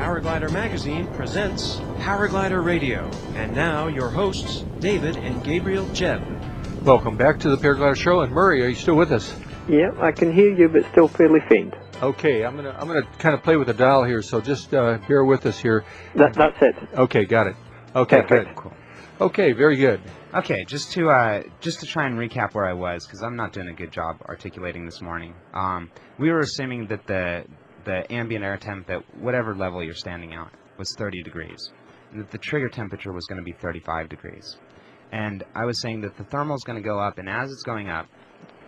Paraglider Magazine presents Paraglider Radio. And now your hosts, David and Gabriel Jebb. Welcome back to the Paraglider Show. And Murray, are you still with us? Yeah, I can hear you, but still fairly faint. Okay, I'm gonna kind of play with the dial here, so just bear with us here. That's it. Okay, got it. Okay, Perfect. good. Cool. Okay, very good. Okay, just to try and recap where I was, because I'm not doing a good job articulating this morning. We were assuming that the ambient air temp at whatever level you're standing at was 30 degrees, and that the trigger temperature was going to be 35 degrees. And I was saying that the thermal is going to go up, and as it's going up,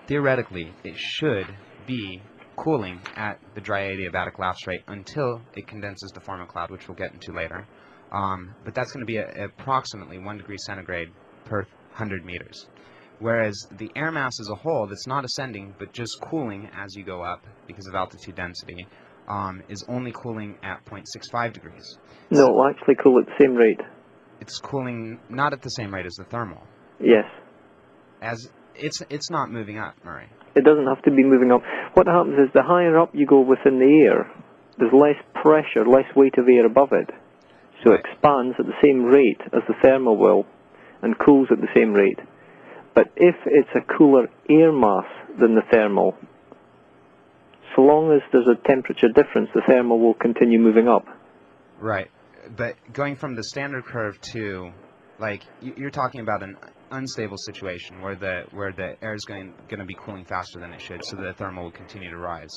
theoretically, it should be cooling at the dry adiabatic lapse rate until it condenses to form a cloud, which we'll get into later. But that's going to be approximately 1 degree centigrade per 100 meters. Whereas the air mass as a whole that's not ascending but just cooling as you go up because of altitude density is only cooling at 0.65 degrees. No, it'll actually cool at the same rate. It's cooling not at the same rate as the thermal. Yes. As it's not moving up, Murray. It doesn't have to be moving up. What happens is the higher up you go within the air, there's less pressure, less weight of air above it. So it expands at the same rate as the thermal will and cools at the same rate. But if it's a cooler air mass than the thermal, so long as there's a temperature difference, the thermal will continue moving up. Right. But going from the standard curve to, like, you're talking about an unstable situation where the air is going to be cooling faster than it should, so the thermal will continue to rise.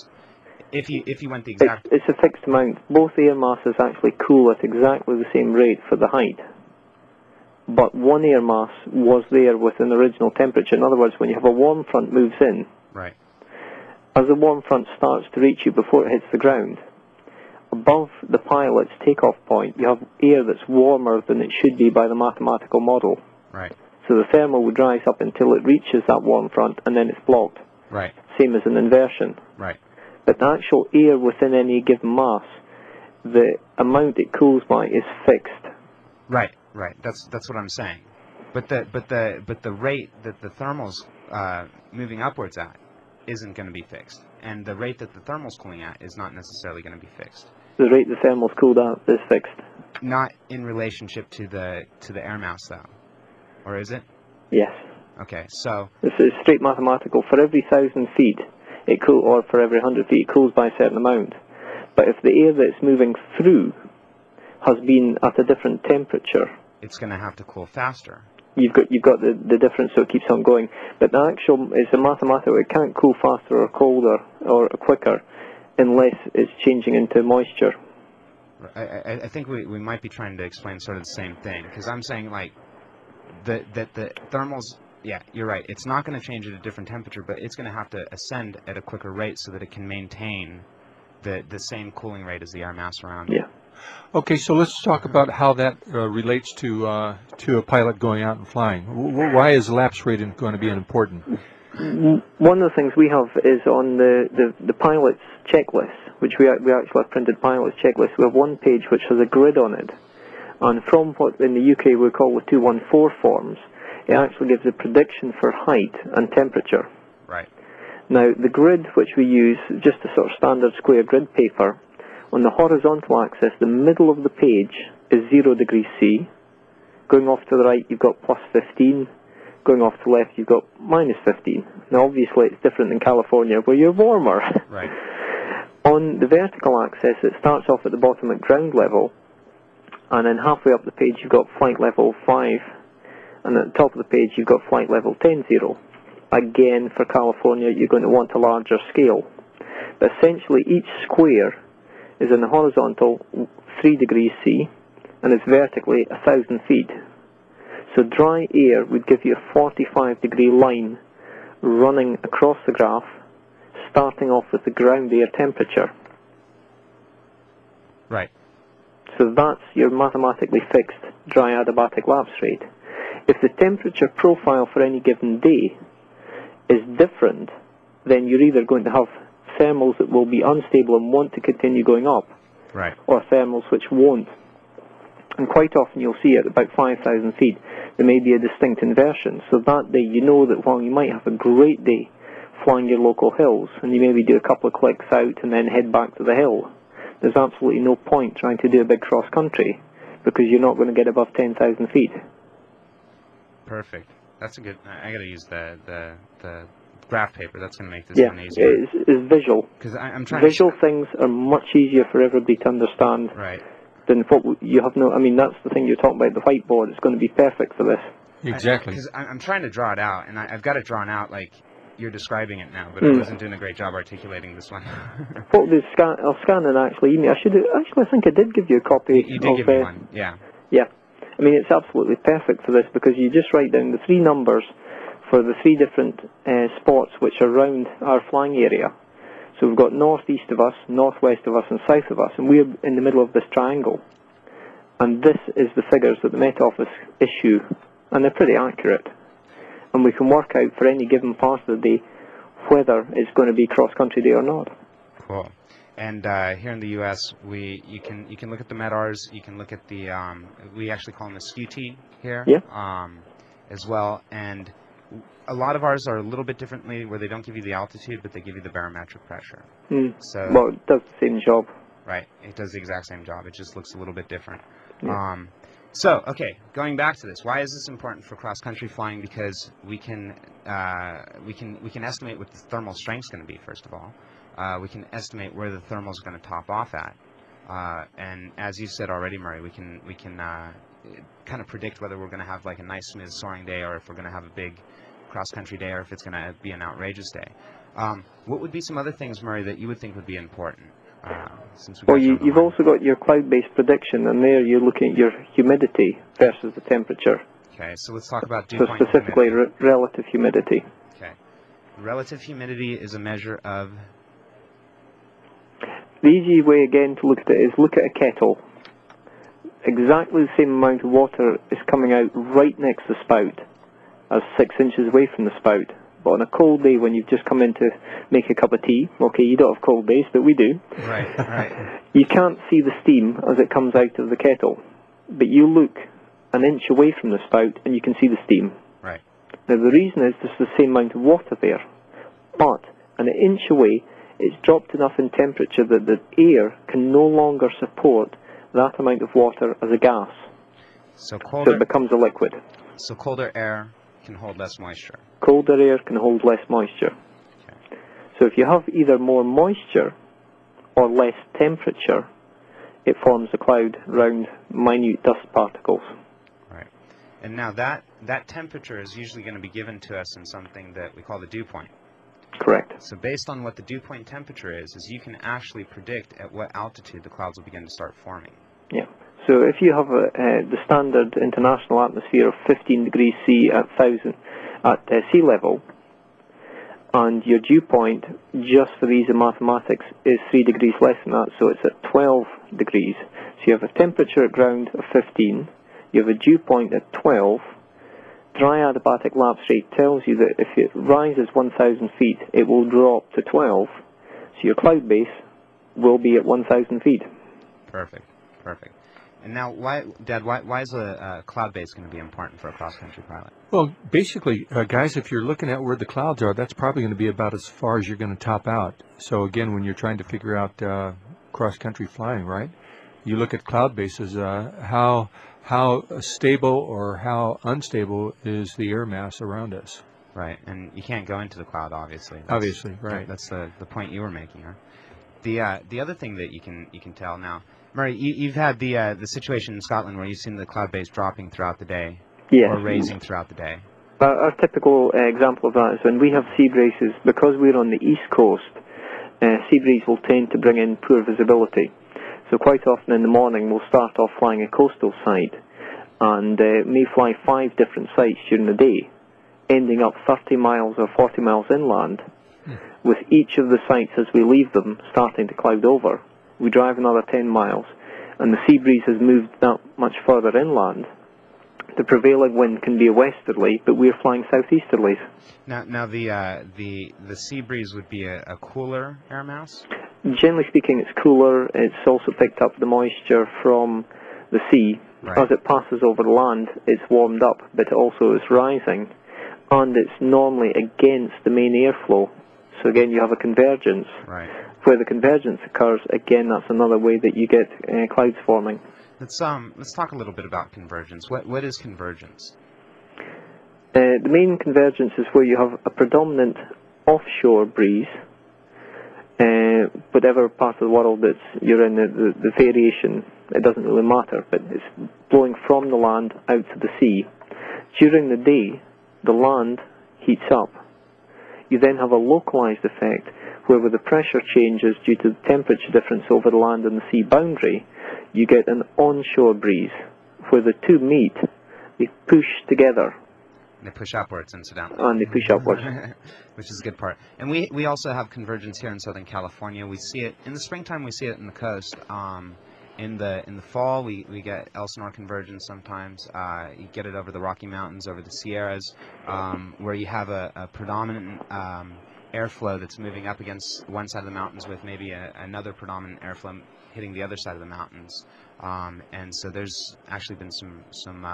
If you went the exact... It's a fixed amount. Both air masses actually cool at exactly the same rate for the height. But one air mass was there with an original temperature. In other words, when you have a warm front moves in, right, as the warm front starts to reach you before it hits the ground, above the pilot's takeoff point, you have air that's warmer than it should be by the mathematical model. right, So the thermal would rise up until it reaches that warm front, and then it's blocked. right, Same as an inversion. right. But the actual air within any given mass, the amount it cools by is fixed. Right, right. That's what I'm saying. But the rate that the thermal's moving upwards at isn't going to be fixed, and the rate that the thermal's cooling at is not necessarily going to be fixed. The rate the thermal's cooled at is fixed. Not in relationship to the air mass, though, or is it? Yes. Okay, so This is straight mathematical. For every 1,000 feet, or for every 100 feet, it cools by a certain amount. But if the air that's moving through has been at a different temperature, it's going to have to cool faster. you've got the difference, so it keeps on going. But the actual is a mathematical. It can't cool faster or colder or quicker unless it's changing into moisture. I think we might be trying to explain sort of the same thing, because I'm saying like that the thermals. Yeah, you're right. It's not going to change at a different temperature, but it's going to have to ascend at a quicker rate so that it can maintain the same cooling rate as the air mass around it. Yeah. Okay, so let's talk about how that relates to a pilot going out and flying. Why is lapse rate going to be important? One of the things we have is on the pilot's checklist, which we actually have printed pilot's checklist. We have one page which has a grid on it, and from what in the UK we call the 214 forms, it actually gives a prediction for height and temperature. Right. Now, the grid which we use, just a sort of standard square grid paper, on the horizontal axis, the middle of the page is 0 degrees C. Going off to the right, you've got plus 15. Going off to the left, you've got minus 15. Now, obviously, it's different in California, where you're warmer. Right. On the vertical axis, it starts off at the bottom at ground level, and then halfway up the page, you've got flight level 5. And at the top of the page, you've got flight level 10-0. Again, for California, you're going to want a larger scale. But essentially, each square is in the horizontal 3 degrees C, and it's vertically 1,000 feet. So dry air would give you a 45-degree line running across the graph, starting off with the ground air temperature. Right. So that's your mathematically fixed dry adiabatic lapse rate. If the temperature profile for any given day is different, then you're either going to have thermals that will be unstable and want to continue going up, Right. or thermals which won't. And quite often you'll see at about 5,000 feet, there may be a distinct inversion. So that day you know that while you might have a great day flying your local hills, and you maybe do a couple of clicks out and then head back to the hill, there's absolutely no point trying to do a big cross-country because you're not going to get above 10,000 feet. Perfect. That's a good. I got to use the graph paper. That's going to make this one easier. Yeah, it's visual. Because I'm trying. Visual things are much easier for everybody to understand. Right. Than what you have no. I mean, that's the thing you're talking about. The whiteboard is going to be perfect for this. Exactly. Because I'm trying to draw it out, and I've got it drawn out like you're describing it now, but I wasn't doing a great job articulating this one. What I'll do is I'll scan and actually email. I think I did give you a copy. You did give me one. Yeah. Yeah. I mean, it's absolutely perfect for this because you just write down the 3 numbers for the 3 different spots which are around our flying area. So we've got northeast of us, northwest of us, and south of us, and we're in the middle of this triangle. And this is the figures that the Met Office issue, and they're pretty accurate. And we can work out for any given part of the day whether it's going to be cross-country day or not. Cool. And here in the U.S., you can look at the MEDARs. You can look at the we actually call them the SQT here, as well. And a lot of ours are a little bit differently, where they don't give you the altitude, but they give you the barometric pressure. So well, it does the same job. Right. It does the exact same job. It just looks a little bit different. Yeah. So, okay, going back to this, why is this important for cross-country flying? Because we can estimate what the thermal strength is going to be. First of all, we can estimate where the thermal is going to top off at, and as you said already, Murray, we can kind of predict whether we're going to have like a nice, smooth soaring day, or if we're going to have a big cross-country day, or if it's going to be an outrageous day. What would be some other things, Murray, that you would think would be important? Well, you've also got your cloud-based prediction, and there you're looking at your humidity versus the temperature. Okay, so let's talk about dew so point specifically humidity. Relative humidity. Okay. Relative humidity is a measure of... The easy way, again, to look at it is look at a kettle. Exactly the same amount of water is coming out right next to the spout as 6 inches away from the spout. But on a cold day when you've just come in to make a cup of tea, okay, you don't have cold days, but we do. Right, right. You can't see the steam as it comes out of the kettle. But you look an inch away from the spout and you can see the steam. Right. Now the reason is there's the same amount of water there. But an inch away, it's dropped enough in temperature that the air can no longer support that amount of water as a gas. So colder, it becomes a liquid. So colder air can hold less moisture. Colder air can hold less moisture. Okay. So if you have either more moisture or less temperature, it forms a cloud around minute dust particles. Right. And now that temperature is usually going to be given to us in something that we call the dew point. Correct. So based on what the dew point temperature is you can actually predict at what altitude the clouds will begin to start forming. Yeah. So if you have the standard international atmosphere of 15 degrees C at sea level, and your dew point, just for the ease of mathematics, is 3 degrees less than that, so it's at 12 degrees. So you have a temperature at ground of 15, you have a dew point at 12. Dry adiabatic lapse rate tells you that if it rises 1,000 feet, it will drop to 12, so your cloud base will be at 1,000 feet. Perfect, perfect. And now, Dad, why is a cloud base going to be important for a cross-country pilot? Well, basically, guys, if you're looking at where the clouds are, that's probably going to be about as far as you're going to top out. So again, when you're trying to figure out cross-country flying, right, you look at cloud bases, how stable or how unstable is the air mass around us. Right, and you can't go into the cloud, obviously. Obviously, right. That's the point you were making, huh? The other thing that you can tell now, Murray, you've had the situation in Scotland where you've seen the cloud base dropping throughout the day, yes, or raising throughout the day. Our typical example of that is when we have sea breezes, because we're on the east coast, sea breeze will tend to bring in poor visibility. So quite often in the morning we'll start off flying a coastal site and may fly 5 different sites during the day, ending up 30 miles or 40 miles inland, with each of the sites as we leave them starting to cloud over. We drive another 10 miles and the sea breeze has moved that much further inland. The prevailing wind can be a westerly, but we're flying southeasterlies. Now the sea breeze would be a cooler air mass? Generally speaking, it's cooler. It's also picked up the moisture from the sea. Right. As it passes over the land, it's warmed up, but it also is rising. And it's normally against the main airflow. So again, you have a convergence. Right. where the convergence occurs, again, that's another way that you get clouds forming. Let's talk a little bit about convergence. What is convergence? The main convergence is where you have a predominant offshore breeze. Whatever part of the world that you're in, the variation, it doesn't really matter, but it's blowing from the land out to the sea. During the day, the land heats up. You then have a localized effect where, with the pressure changes due to the temperature difference over the land and the sea boundary, you get an onshore breeze where the two meet, they push together. They push upwards, incidentally. And they push upwards. Which is a good part. And we also have convergence here in Southern California. We see it in the springtime. We see it in the coast. In the fall, we get Elsinore convergence sometimes. You get it over the Rocky Mountains, over the Sierras, where you have a predominant airflow that's moving up against one side of the mountains with maybe another predominant airflow hitting the other side of the mountains. And so there's actually been some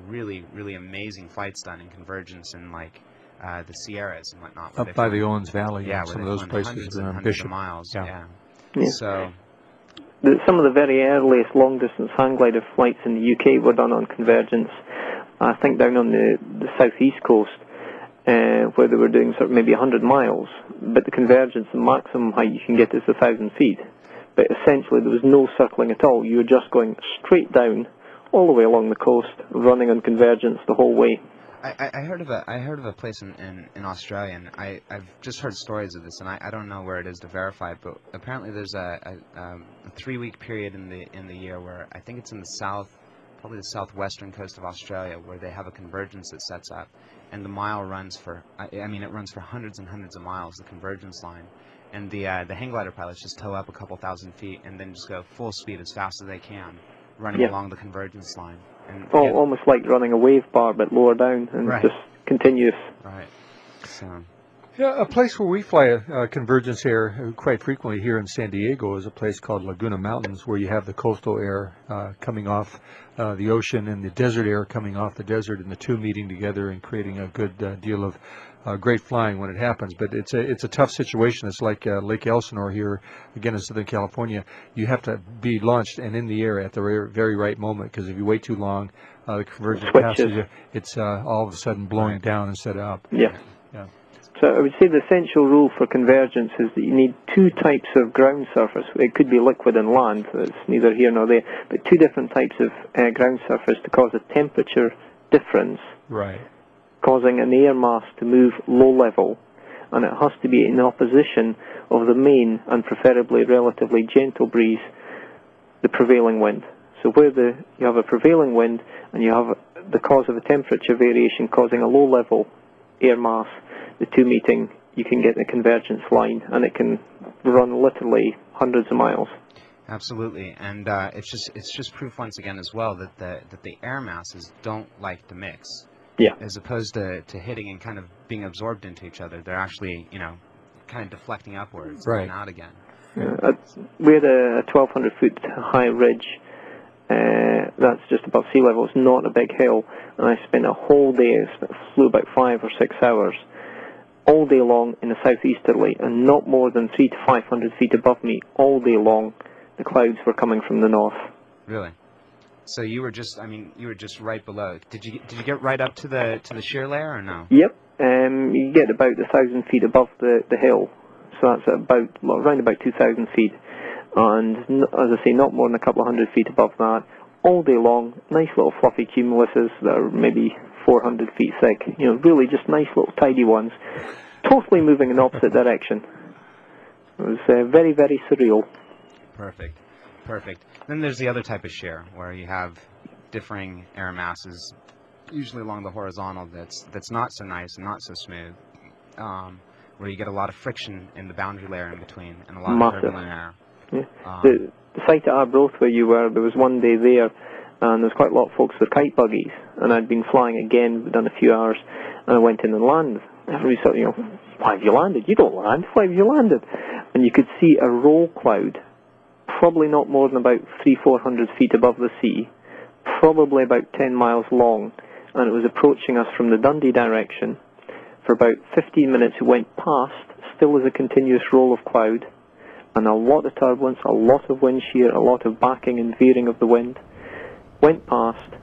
really, really amazing flights done in convergence in like the Sierras and whatnot. Up by the Owens Valley. Yeah, some of those places. Hundreds of miles. Yeah. So some of the very earliest long-distance hang glider flights in the UK were done on convergence. I think down on the southeast coast, where they were doing sort of maybe 100 miles. But the convergence, the maximum height you can get is 1,000 feet. But essentially there was no circling at all. You were just going straight down, all the way along the coast, running on convergence the whole way. I heard of a place in Australia, and I've just heard stories of this, and I don't know where it is to verify it, but apparently there's a 3-week period in the year where I think it's in the south, probably the southwestern coast of Australia, where they have a convergence that sets up, and the mile runs for it runs for hundreds and hundreds of miles, the convergence line, and the hang glider pilots just tow up a couple thousand feet and then just go full speed as fast as they can, running along the convergence line. And almost like running a wave bar, but lower down and just continuous. Right. So. Yeah, a place where we fly a convergence air quite frequently here in San Diego is a place called Laguna Mountains, where you have the coastal air coming off the ocean and the desert air coming off the desert, and the two meeting together and creating a good deal of great flying when it happens. But it's a tough situation. It's like Lake Elsinore here, again in Southern California. You have to be launched and in the air at the very right moment, because if you wait too long, the convergence passes you. It's all of a sudden blowing down instead of up. Yeah. So I would say the essential rule for convergence is that you need two types of ground surface. It could be liquid and land, it's neither here nor there, but two different types of ground surface to cause a temperature difference, causing an air mass to move low level, and it has to be in opposition of the main and preferably relatively gentle breeze, the prevailing wind. So where you have a prevailing wind and you have the cause of a temperature variation causing a low level air mass, the two meeting, you can get the convergence line, and it can run literally hundreds of miles. Absolutely, and it's just proof once again as well that the air masses don't like to mix. Yeah. As opposed to hitting and kind of being absorbed into each other, they're actually kind of deflecting upwards and out again. Yeah, we had a 1,200 foot high ridge. That's just above sea level. It's not a big hill, and I spent a whole day. Flew about 5 or 6 hours. All day long in a southeasterly, and not more than 300 to 500 feet above me, all day long, the clouds were coming from the north. Really? So you were just right below. Did you get right up to the shear layer or no? Yep. You get about 1,000 feet above the hill, so that's around about 2,000 feet, and as I say, not more than a couple of hundred feet above that, all day long. Nice little fluffy cumuluses that are maybe 400 feet thick, really just nice little tidy ones, totally moving in the opposite direction. It was very, very surreal. Perfect. Then there's the other type of shear, where you have differing air masses, usually along the horizontal, that's not so nice and not so smooth, where you get a lot of friction in the boundary layer in between, and a lot of turbulent air. Yeah. The site at Arbroath where you were, there was one day there, and there's quite a lot of folks with kite buggies, and I'd been flying again, done a few hours, and I went in and landed. Everybody said, why have you landed? You don't land. Why have you landed? And you could see a roll cloud, probably not more than about 300-400 feet above the sea, probably about 10 miles long, and it was approaching us from the Dundee direction. For about 15 minutes it went past, still as a continuous roll of cloud, and a lot of turbulence, a lot of wind shear, a lot of backing and veering of the wind. Went past.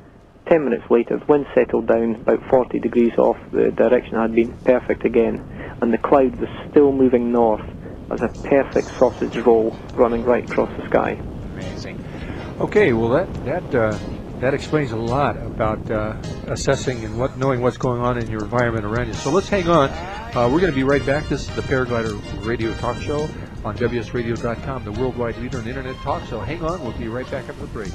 10 minutes later, the wind settled down about 40 degrees off. The direction had been perfect again, and the cloud was still moving north as a perfect sausage roll running right across the sky. Amazing. Okay, well that explains a lot about assessing and knowing what's going on in your environment around you. So let's hang on. We're going to be right back. This is the Paraglider Radio Talk Show on WSRadio.com, the worldwide leader in Internet talk. So hang on. We'll be right back after the break.